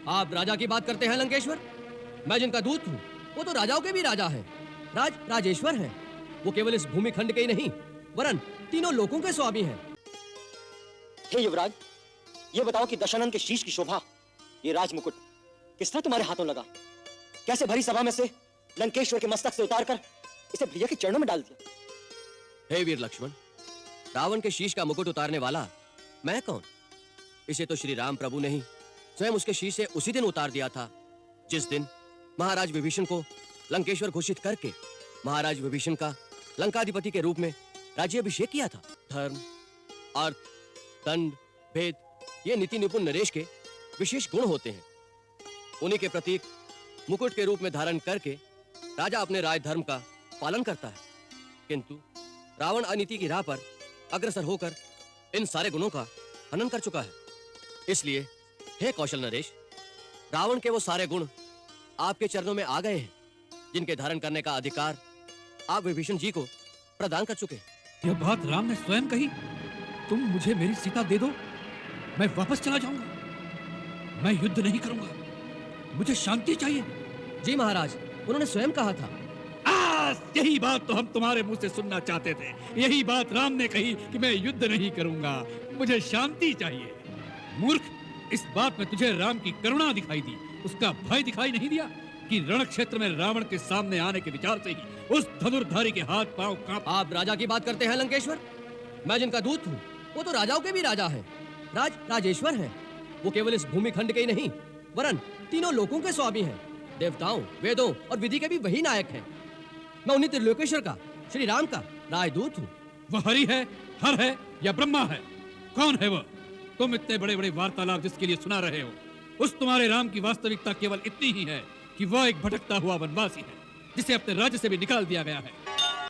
आप राजा की बात करते हैं लंकेश्वर? मैं जिनका दूत हूँ वो तो राजाओं के भी राजा हैं। राजेश्वर हैं। वो केवल इस भूमि खंड के ही नहीं वरन तीनों लोकों के स्वामी हैं। हे युवराज, ये बताओ कि दशानन के शीश की शोभा, ये राजमुकुट किस तरह तुम्हारे हाथों लगा? कैसे भरी सभा में से लंकेश्वर के मस्तक से उतारकर इसे भैया के चरणों में डाल दिया? हे वीर लक्ष्मण, रावण के शीश का मुकुट उतारने वाला मैं कौन? इसे तो श्री राम प्रभु ने ही स्वयं उसके शीश से उसी दिन उतार दिया था जिस दिन महाराज विभीषण को लंकेश्वर घोषित करके महाराज विभीषण का लंकाधिपति के रूप में राज्याभिषेक किया था। धर्म, अर्थ, दंड, भेद ये नीति निपुण नरेश के विशेष गुण होते हैं। उन्हीं के प्रतीक मुकुट के रूप में धारण करके राजा अपने राज धर्म का पालन करता है। किंतु रावण अनीति की राह पर अग्रसर होकर इन सारे गुणों का हनन कर चुका है। इसलिए हे कौशल नरेश, रावण के वो सारे गुण आपके चरणों में आ गए हैं जिनके धारण करने का अधिकार आप विभीषण जी को प्रदान कर चुके हैं। यह बात राम ने स्वयं कही। तुम मुझे मेरी सीता दे दो, मैं वापस चला जाऊंगा। मैं युद्ध नहीं करूंगा, मुझे शांति चाहिए। जी महाराज, उन्होंने स्वयं कहा था। यही बात तो हम तुम्हारे मुंह से सुनना चाहते थे। यही बात राम ने कही कि मैं युद्ध नहीं करूंगा, मुझे शांति चाहिए। मूर्ख, इस बात में तुझे राम की करुणा दिखाई दी, उसका भय दिखाई नहीं दिया कि रण क्षेत्र में रावण के सामने आने के विचार से ही उस धनुर्धारी के हाथ पांव कांप। आप राजा की बात करते हैं लंकेश्वर? मैं जिनका दूत हूँ वो तो राजाओं के भी राजा हैं। राजेश्वर हैं। वो केवल इस भूमि खंड के ही नहीं वरन तीनों लोकों के स्वामी हैं। देवताओं, वेदों और विधि के भी वही नायक हैं। मैं उन्हीं त्रिलोकेश्वर का, श्री राम का राजदूत हूँ। वह हरि है, हर है या ब्रह्मा है? कौन है वह? तुम इतने बड़े बड़े वार्तालाप जिसके लिए सुना रहे हो, उस तुम्हारे राम की वास्तविकता केवल इतनी ही है कि वह एक भटकता हुआ वनवासी है जिसे अपने राज्य से भी निकाल दिया गया है।